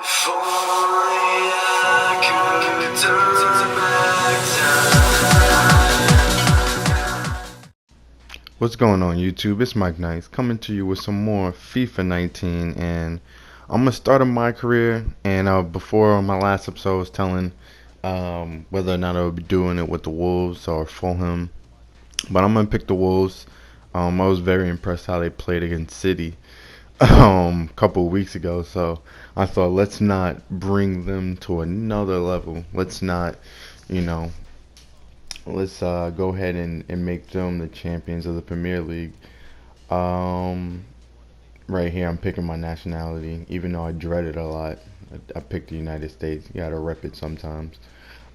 If only I could turn back time. What's going on YouTube? It's Mike Nice coming to you with some more FIFA 19, and I'm gonna start on my career. And before my last episode I was telling whether or not I would be doing it with the Wolves or Fulham, but I'm gonna pick the Wolves. I was very impressed how they played against City a couple of weeks ago, so I thought let's not bring them to another level. Let's not, you know, let's go ahead and make them the champions of the Premier League. Um, right here, I'm picking my nationality, even though I dread it a lot. I picked the United States. You gotta rep it sometimes.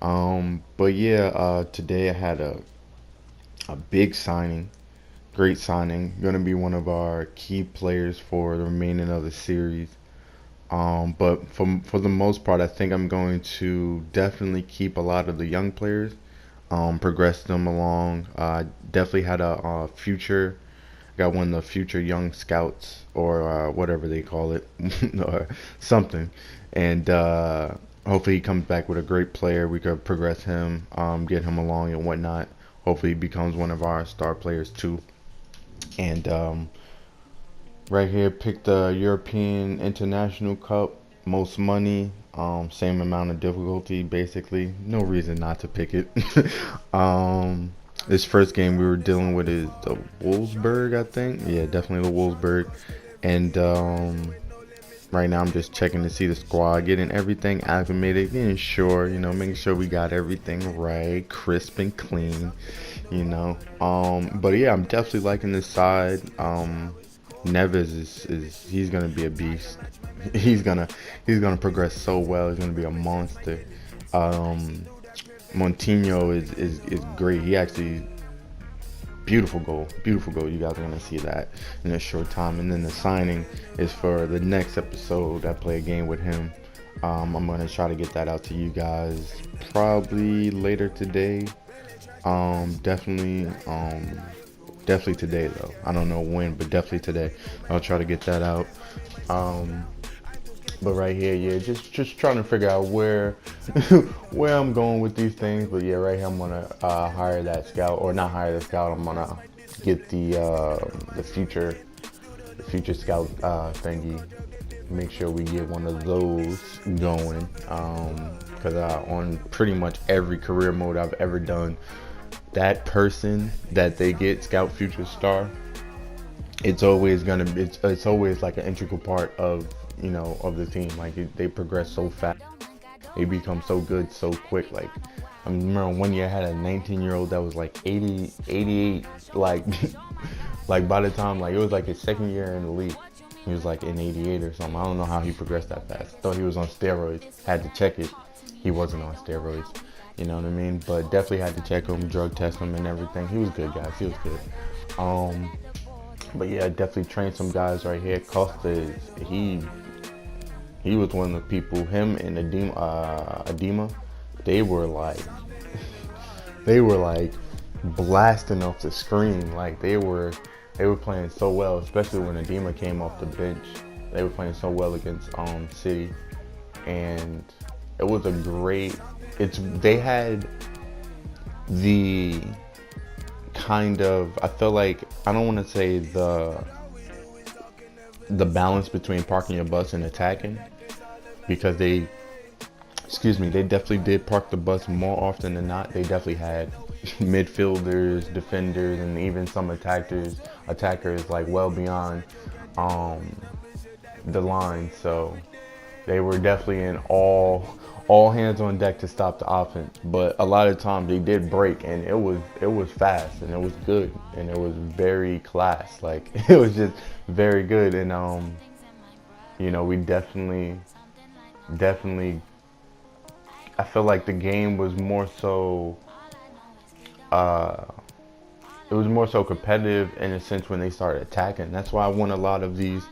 But yeah, today I had a big signing, great signing. Gonna be one of our key players for the remaining of the series. But for the most part, I think I'm going to definitely keep a lot of the young players, progress them along. Definitely had a future. Got one of the future young scouts or whatever they call it, or something. And hopefully he comes back with a great player. We could progress him, get him along and whatnot. Hopefully he becomes one of our star players too. And right here, pick the European International Cup, most money, same amount of difficulty, basically. No reason not to pick it. um, this first game we were dealing with is the Wolfsburg, I think. Yeah, definitely the Wolfsburg. And right now I'm just checking to see the squad, getting everything acclimated, getting sure, making sure we got everything right, crisp and clean, But yeah, I'm definitely liking this side. Neves is he's gonna be a beast. He's gonna progress so well. He's gonna be a monster. Um, Montinho is great. He actually beautiful goal, beautiful goal. You guys are gonna see that in a short time. And then the signing is for the next episode. I play a game with him. I'm gonna try to get that out to you guys probably later today. Definitely. Definitely today though. I don't know when, but definitely today. I'll try to get that out. Um, but right here, yeah, just trying to figure out where where I'm going with these things. But yeah, right here I'm gonna hire that scout, or not hire the scout. I'm gonna get the future scout thingy. Make sure we get one of those going. Because on pretty much every career mode I've ever done, that person that they get scout future star, it's always it's always like an integral part of of the team. Like they progress so fast, they become so good so quick. Like I remember one year I had a 19-year-old that was like 88, like like by the time, like it was like his second year in the league, he was like in 88 or something. I don't know how he progressed that fast. Thought he was on steroids, had to check it. He wasn't on steroids. You know what I mean? But definitely had to check him, drug test him and everything. He was good, guys. He was good. But yeah, definitely trained some guys right here. Costa, he was one of the people, him and Adema, they were like they were like blasting off the screen. Like they were playing so well, especially when Adema came off the bench. They were playing so well against City. And it was a great, they had the kind of, I feel like, I don't want to say the balance between parking your bus and attacking, because they definitely did park the bus more often than not. They definitely had midfielders, defenders, and even some attackers like well beyond the line. So they were definitely in all hands on deck to stop the offense. But a lot of times they did break, and it was fast, and it was good, and it was very class. Like it was just very good. And we definitely I feel like the game was more so it was more so competitive in a sense when they started attacking. That's why I want a lot of these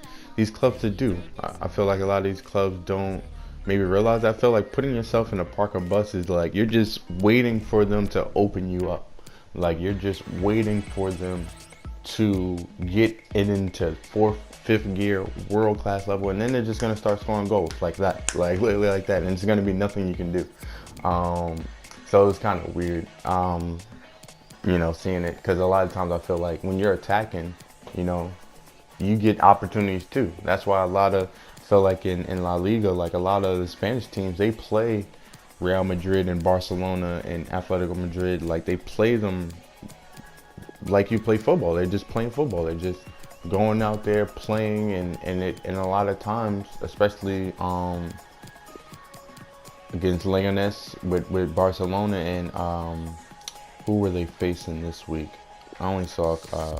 clubs to do. I feel like a lot of these clubs don't maybe realize. I feel like putting yourself in a park of buses, like you're just waiting for them to open you up. Like you're just waiting for them to get it into fifth gear, world class level, and then they're just gonna start scoring goals like that, like literally like that, and it's gonna be nothing you can do. So it's kind of weird, seeing it, because a lot of times I feel like when you're attacking, you get opportunities too. That's why feel like in La Liga, like a lot of the Spanish teams, they play Real Madrid and Barcelona and Atletico Madrid, like they play them like you play football. They're just playing football. They're just going out there playing, and a lot of times, especially against Leganes with Barcelona, and who were they facing this week? I only saw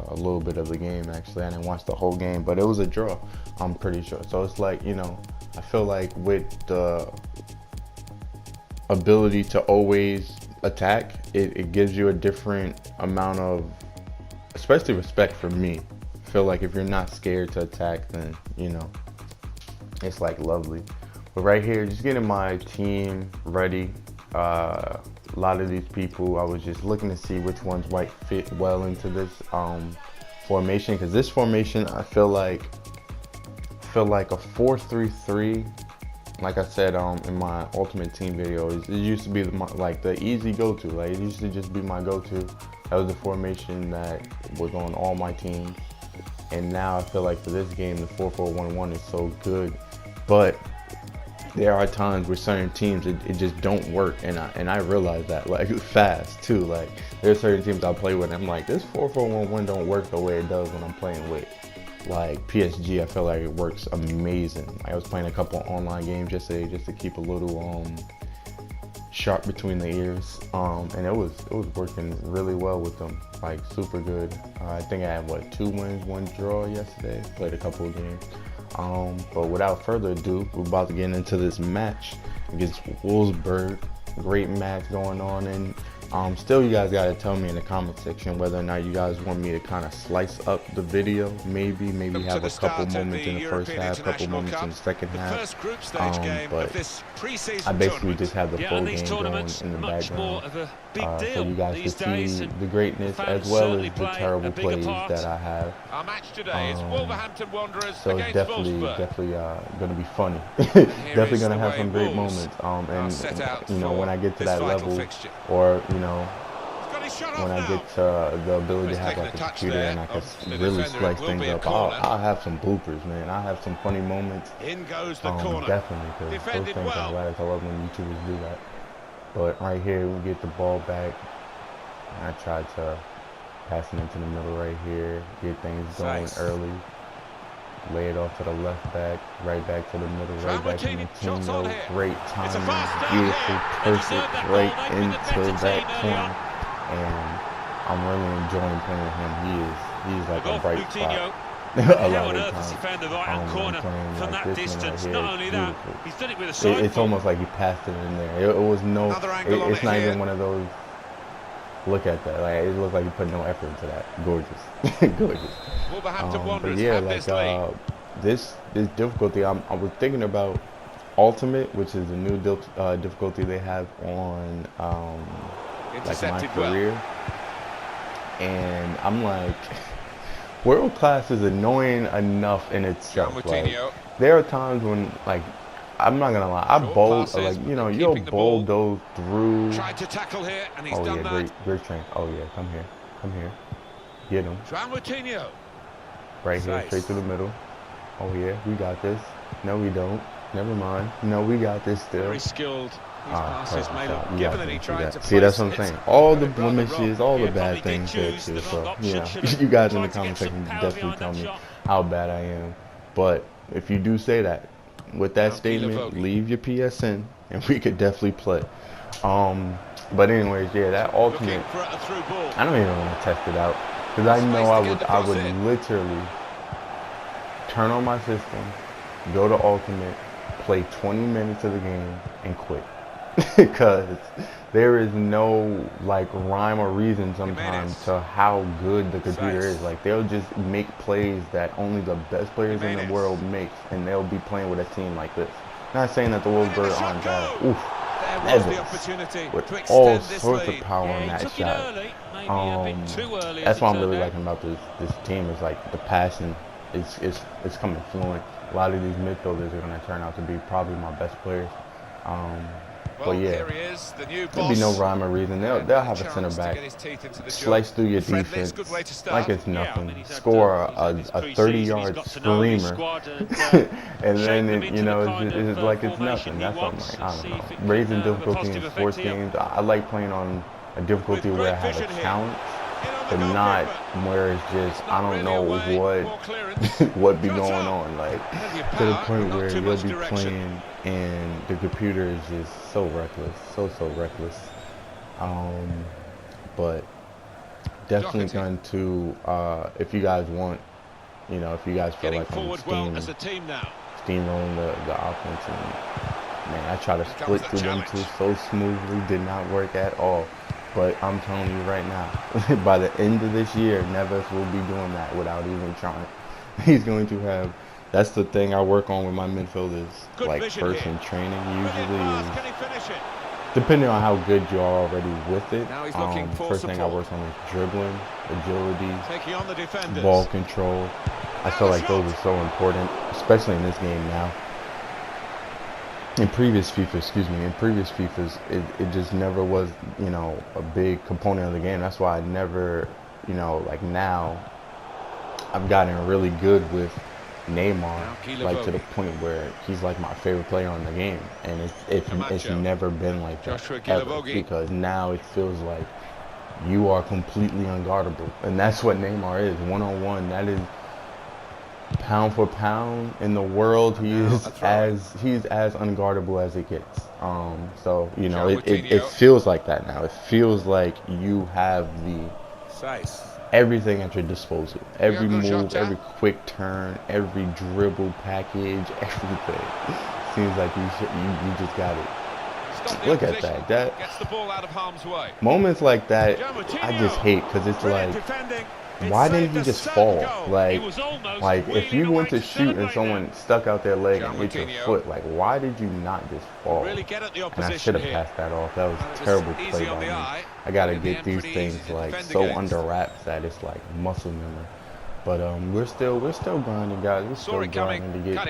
a little bit of the game, actually. I didn't watch the whole game, but it was a draw, I'm pretty sure. So it's like, I feel like with the ability to always attack, it gives you a different amount of, especially respect for me. I feel like if you're not scared to attack, then, it's like lovely. But right here, just getting my team ready. A lot of these people, I was just looking to see which ones might fit well into this formation, because this formation, I feel like a 4-3-3. Like I said in my ultimate team video, it used to be like the easy go-to. Like it used to just be my go-to. That was the formation that was on all my teams. And now I feel like for this game, the 4-4-1-1 is so good. But there are times where certain teams it just don't work, and I realize that like fast too. Like there's certain teams I play with, and I'm like, this 4-4-1-1 don't work the way it does when I'm playing with like PSG. I feel like it works amazing. I was playing a couple online games yesterday just to keep a little sharp between the ears, and it was working really well with them, like super good. I think I had 2 wins, 1 draw yesterday. Played a couple of games. But without further ado, we're about to get into this match against Wolfsburg. Great match going on, and still you guys gotta tell me in the comment section whether or not you guys want me to kind of slice up the video. Maybe have a couple moments in the first half, couple moments in the second half. But I basically just have the full game going in the background, so you guys can see the greatness as well as the terrible plays that I have. So it's definitely going to be funny. Definitely going to have some great moments. And when I get to that level, or when I get to the ability to have like a computer and I can really slice things up, I'll have some bloopers, man. I'll have some funny moments. Definitely, because those things are hilarious. I love when YouTubers do that. But right here, we get the ball back. And I tried to pass it into the middle right here, get things going early. Lay it off to the left back, right back to the middle, right back to Coutinho. Great timing, beautiful, perfect, right into that corner. And I'm really enjoying playing with him. He's like a bright spot. A lot of times, found the right corner from that distance. Not only that, he's done it with a side. It's almost like he passed it in there. It was no. It's not even one of those. Look at that. Like it looks like he put no effort into that. Gorgeous, gorgeous. But yeah, like this difficulty. I was thinking about Ultimate, which is the new difficulty they have on like MyCareer, and I'm like. World class is annoying enough in itself. Like, there are times when, like, I'm not gonna lie, I bowled, like, you'll bowl those through. Tried to tackle here, and he's done that. Great strength. Oh yeah, come here, get him. Right here, straight through the middle. Oh yeah, we got this. No, we don't. Never mind. No, we got this still. Very skilled. See, that's what I'm saying. All the blemishes, all the bad things there too. So, you guys in the comment section can definitely tell me how bad I am. But if you do say that, with that statement, leave your PSN and we could definitely play. But anyways, yeah, that ultimate, I don't even want to test it out because I know I would literally turn on my system, go to ultimate, play 20 minutes of the game, and quit. Because there is no like rhyme or reason sometimes to how good the computer is. Like they'll just make plays that only the best players in the world make, and they'll be playing with a team like this. Not saying that the Wolfsburg aren't bad. Oof, Evans with all sorts of power on that shot. That's what I'm really liking about this team is like the passing. it's coming fluent. A lot of these midfielders are going to turn out to be probably my best players. But yeah, there'll be no rhyme or reason. They'll have a center back slice through your defense like it's nothing, score a 30-yard screamer, and then it's like it's nothing. That's what I'm like. I don't know. Raising difficulty in sports games. I like playing on a difficulty where I have a challenge, but not where it's just I don't know what be going on. Like to the point where you'll be playing and the computer is just so reckless, so reckless. But definitely going to if you guys want, if you guys feel like I'm steamrolling the offense, and man, I try to split through them two so smoothly, did not work at all. But I'm telling you right now, by the end of this year, Neves will be doing that without even trying. He's going to have. That's the thing I work on with my midfielders, like first in training usually is, depending on how good you are already with it. First thing I work on is dribbling, agility, ball control. I feel like those are so important, especially in this game now. In previous FIFAs, it just never was, a big component of the game. That's why I never, like now, I've gotten really good with Neymar, like to the point where he's like my favorite player on the game, and it's never been like that ever, because now it feels like you are completely unguardable, and that's what Neymar is, one-on-one. That is pound for pound in the world. He's as unguardable as it gets. So it feels like that now. It feels like you have everything at your disposal. Every move, every quick turn, every dribble package, everything. Seems like you just got it. Look at that. That gets the ball out of harm's way. Moments like that, I just hate, because it's like, why didn't he just fall? Like if you went to shoot and someone stuck out their leg and hit your foot, like why did you not just fall? And I should have passed that off. That was a terrible play by me. I gotta get these things like so under wraps that it's like muscle memory. But we're still grinding, guys. We're still grinding to get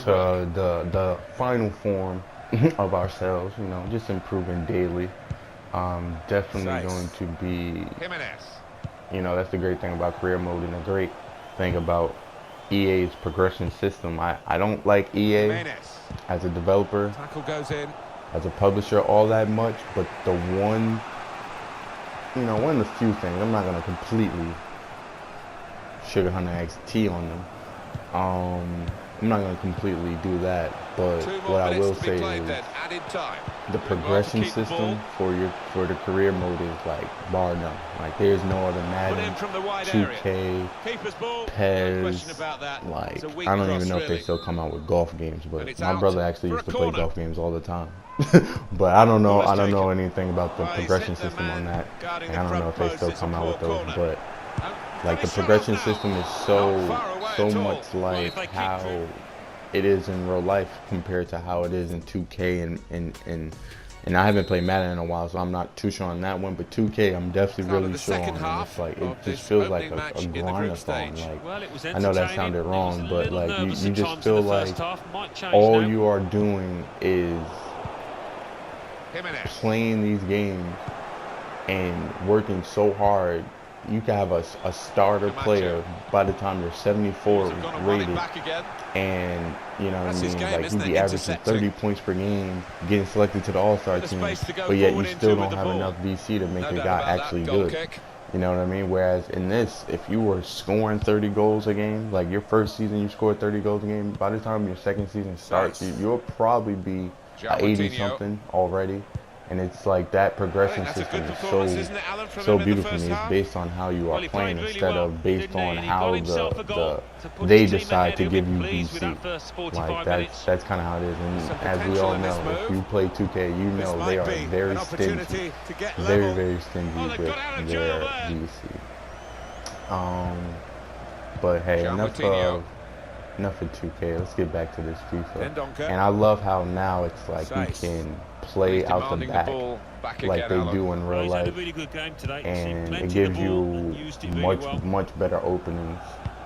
to the final form of ourselves. Just improving daily. Definitely going to be. That's the great thing about career mode, and the great thing about EA's progression system. I don't like EA as a developer, as a publisher, all that much, but the one of the few things, I'm not going to completely sugar honey eggs tea on them. I'm not going to completely do that, but what I will say is the progression system for the career mode is like bar none. Like there's no other Madden, 2K, PES, like I don't even know if they still come out with golf games, but my brother actually used to play golf games all the time. But I don't know anything about the progression system on that, and I don't know if they still come out with those, but like the progression system is so much like how it is in real life compared to how it is in 2K and I haven't played Madden in a while, so I'm not too sure on that one. But 2K, I'm definitely really sure on. And it's like it just feels like a grind-a-thon. Like I know that sounded wrong, but like you just feel like all you are doing is playing these games and working so hard. You can have a starter player by the time you're 74 rated, and you know what I mean, like he'd be averaging 30 points per game, getting selected to the All-Star team, but yet you still don't have enough VC to make the guy actually good. You know what I mean? Whereas in this, if you were scoring 30 goals a game, like your first season you scored 30 goals a game, by the time your second season starts, you'll probably be 80-something already. And it's like that progression system is so beautiful to me. It's based on how you are playing instead of based on how they decide to give you VC. Like that's kind of how it is. And as we all know, if you play 2K, you know they are very stingy, very stingy with their VC. But hey, enough of 2K. Let's get back to this FIFA. And I love how now it's like you can play out the back like they do in real life, and it gives you much better openings.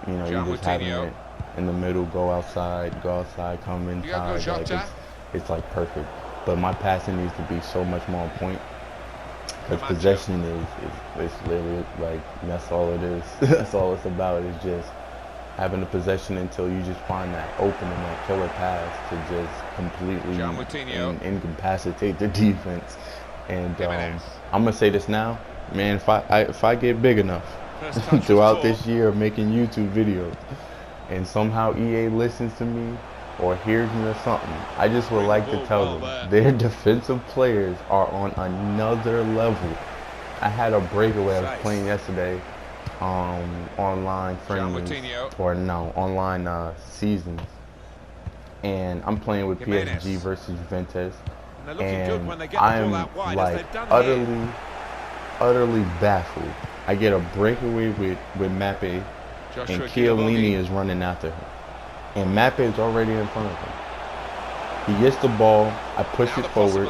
You know, you just having it in the middle, go outside, come inside. Like it's like perfect. But my passing needs to be so much more on point. Because possession is literally like that's all it is. That's all it's about. Is just having the possession until you just find that opening, that killer pass to just completely incapacitate the defense. And I'm gonna say this now, man. If I get big enough throughout this year of making YouTube videos, and somehow EA listens to me or hears me or something, I just would like to tell them their defensive players are on another level. I had a breakaway I was playing yesterday, online friendlies, or no, online seasons, and I'm playing with PSG versus Juventus, and I'm like utterly baffled. I get a breakaway with Mbappe, and Chiellini is running after him. And Mbappe is already in front of him. He gets the ball. I push it forward.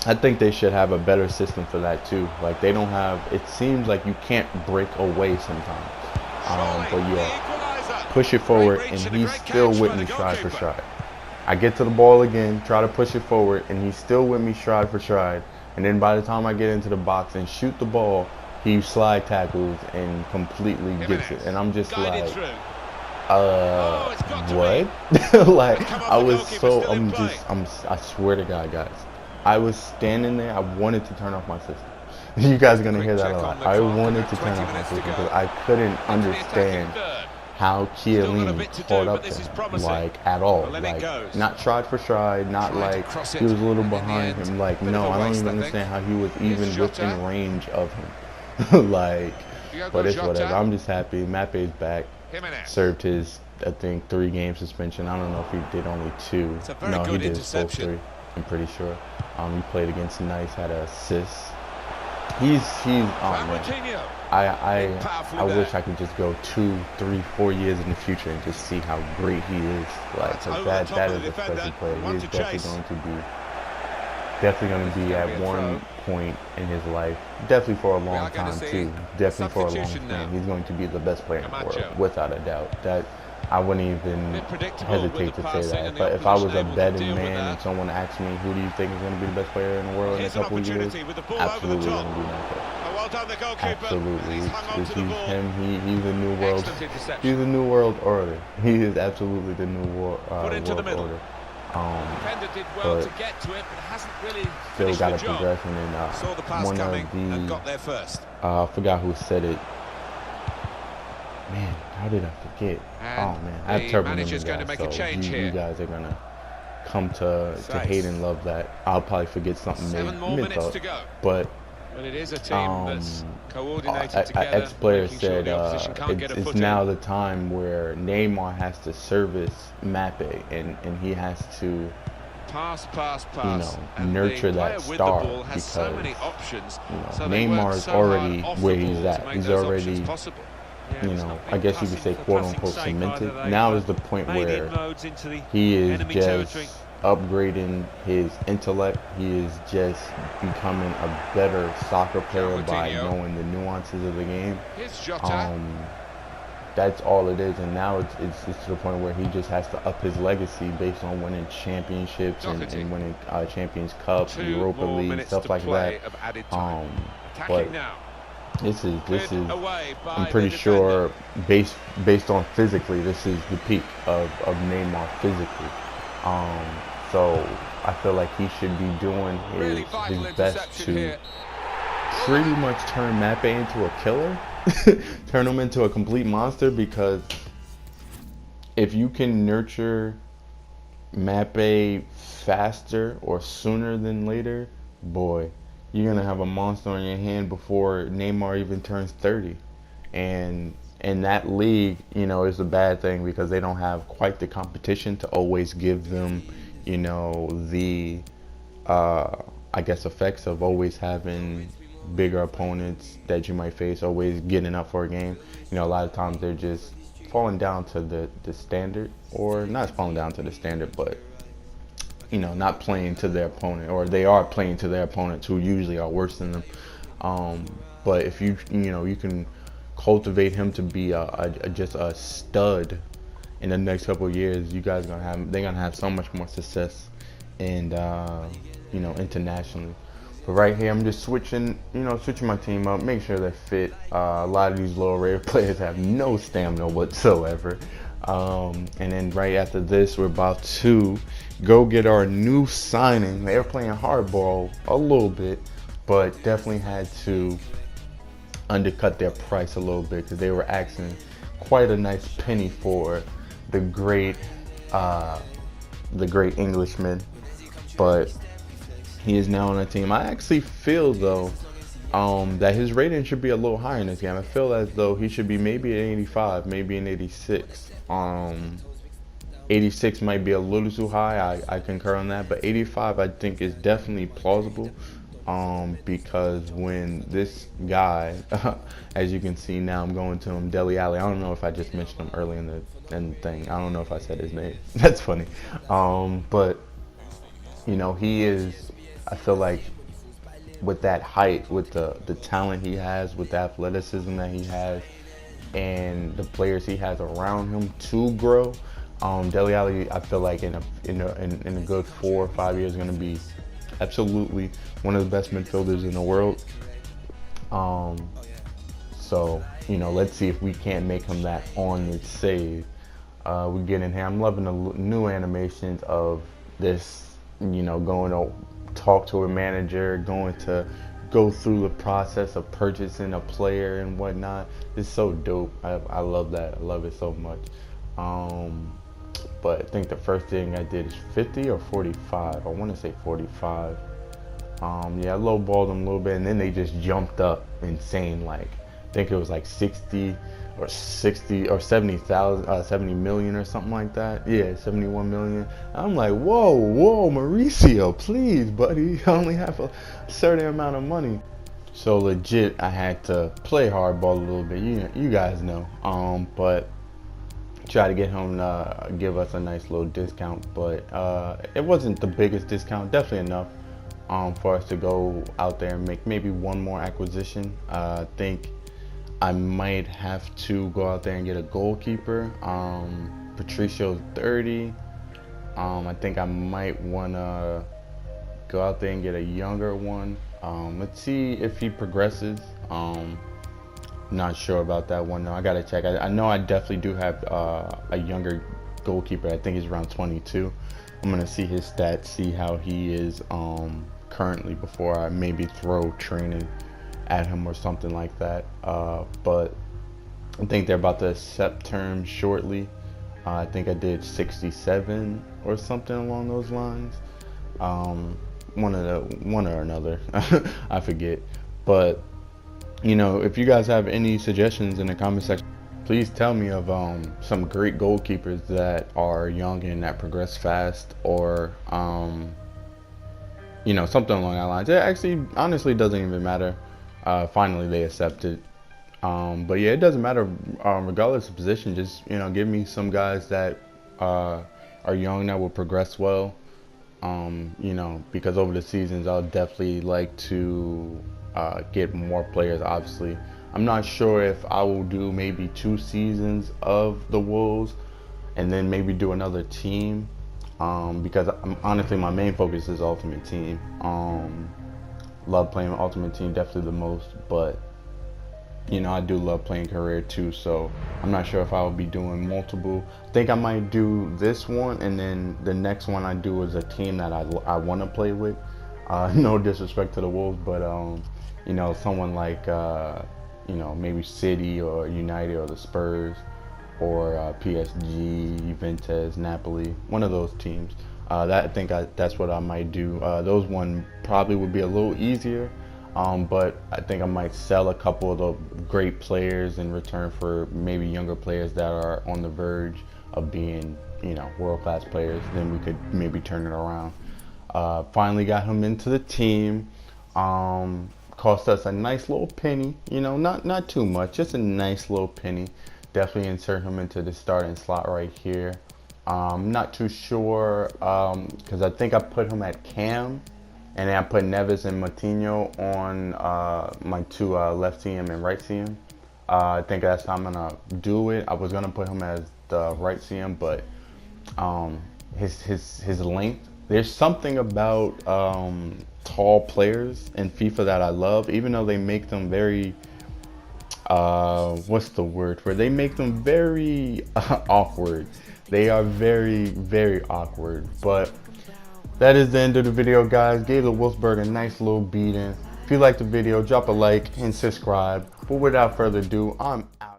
I think they should have a better system for that too. Like they don't have. It seems like you can't break away sometimes. But yeah, push it forward, and he's still with me stride for stride. I get to the ball again, try to push it forward, and he's still with me stride for stride. And then by the time I get into the box and shoot the ball, he slide tackles and completely gets it. And I'm just like, what? Like I was so I swear to God, guys, I was standing there. I wanted to turn off my system. You guys are gonna hear that a lot. I wanted to turn off my system because I couldn't understand how Chiellini caught up to him, like at all. Like not stride for stride, not like he was a little behind him. Like no, I don't even understand how he was even within range of him. Like, but it's whatever. I'm just happy. Mappe's back. Served his, I think, 3-game suspension. I don't know if he did only 2. No, he did both 3. I'm pretty sure. He played against Nice, had an assist. He's oh man. I wish I could just go 2, 3, 4 years in the future and just see how great he is. Like that is a special player. He is definitely going to be at one point in his life, definitely for a long time too. Definitely for a long time, he's going to be the best player in the world, without a doubt. That I wouldn't even hesitate to say that. But if I was a betting man and someone asked me, who do you think is going to be the best player in the world in a couple of years? Absolutely going to be Mbappe. Absolutely, it's him. He's the new world. He's the new world order. He is absolutely the new world order. But still got a progression, and one of the I forgot who said it. Man, how did I forget? Oh man, I have terrible memory, guys. So you guys are gonna come to hate and love that. I'll probably forget something mid-thought, but ex-player said it's now the time where Neymar has to service Mbappe, and he has to nurture that star, because Neymar is already where he's at. He's already, I guess you could say, quote-unquote, cemented. Now is the point where he is just upgrading his intellect. He is just becoming a better soccer player by knowing the nuances of the game. That's all it is, and now it's to the point where he just has to up his legacy based on winning championships and winning Champions Cup, Europa League, stuff like that. But this is I'm pretty sure based on physically, this is the peak of Neymar physically. So I feel like he should be doing his best to pretty much turn Mbappe into a killer, turn him into a complete monster, because if you can nurture Mbappe faster or sooner than later, boy, you're going to have a monster on your hand before Neymar even turns 30. And in that league, is a bad thing, because they don't have quite the competition to always give them, the, I guess, effects of always having bigger opponents that you might face, always getting up for a game. A lot of times they're just falling down to the standard, or not falling down to the standard, but not playing to their opponent, or they are playing to their opponents who usually are worse than them. But if you can cultivate him to be just a stud in the next couple of years, they're gonna have so much more success and internationally. But right here, I'm just switching my team up, make sure they're fit. A lot of these lower rated players have no stamina whatsoever. And then right after this, we're about to go get our new signing. They're playing hardball a little bit, but definitely had to undercut their price a little bit because they were asking quite a nice penny for the great Englishman. But he is now on the team. I actually feel though that his rating should be a little higher in this game. I feel as though he should be maybe an 85, maybe an 86. 86 might be a little too high. I concur on that, but 85 I think is definitely plausible. Because when this guy, as you can see now, I'm going to him, Dele Alli. I don't know if I just mentioned him early in the thing. I don't know if I said his name. That's funny. But he is. I feel like with that height, with the talent he has, with the athleticism that he has, and the players he has around him to grow, Dele Alli, I feel like in a good 4 or 5 years, is going to be absolutely one of the best midfielders in the world. So let's see if we can't make him that on the save. We get in here. I'm loving the new animations of this. Going to talk to a manager, going to go through the process of purchasing a player and whatnot. It's so dope. I love that. I love it so much. But I think the first thing I did is 50 or 45. I want to say 45. Yeah, I lowballed them a little bit, and then they just jumped up insane. Like, I think it was like 60 or 70,000, 70 million or something like that. Yeah, 71 million. I'm like, whoa, Mauricio, please, buddy. I only have a certain amount of money. So legit, I had to play hardball a little bit. You guys know. But try to get him to give us a nice little discount, but it wasn't the biggest discount. Definitely enough for us to go out there and make maybe one more acquisition. I think I might have to go out there and get a goalkeeper. Patricio's 30. I think I might want to go out there and get a younger one. Let's see if he progresses. Not sure about that one. No, I gotta check. I know I definitely do have a younger goalkeeper. I think he's around 22. I'm gonna see his stats, see how he is currently before I maybe throw training at him or something like that. But I think they're about to accept terms shortly. I think I did 67 or something along those lines. One or another. I forget. But if you guys have any suggestions in the comment section, please tell me of some great goalkeepers that are young and that progress fast, or something along that lines. It actually honestly doesn't even matter. Finally they accepted. But yeah, it doesn't matter regardless of position. Just give me some guys that are young that will progress well. Because over the seasons I'll definitely like to get more players. Obviously, I'm not sure if I will do maybe 2 seasons of the Wolves and then maybe do another team, because honestly my main focus is Ultimate Team. Love playing Ultimate Team definitely the most, but I do love playing Career too, so I'm not sure if I will be doing multiple. I think I might do this one, and then the next one I do is a team that I want to play with. No disrespect to the Wolves, but someone like maybe City or United or the Spurs or PSG, Juventus, Napoli, one of those teams. That's what I might do. Those one probably would be a little easier. But I think I might sell a couple of the great players in return for maybe younger players that are on the verge of being, world-class players. Then we could maybe turn it around. Finally got him into the team. Cost us a nice little penny, not too much, just a nice little penny. Definitely insert him into the starting slot right here. Not too sure, because I think I put him at cam. And then I put Neves and Moutinho on my 2 left CM and right CM. I think that's how I'm gonna do it. I was gonna put him as the right CM, but his length. There's something about tall players in FIFA that I love, even though they make them very what's the word for it? They make them very awkward. They are very awkward. But that is the end of the video, guys. Gave the Wolfsburg a nice little beating. If you liked the video, drop a like and subscribe. But without further ado, I'm out.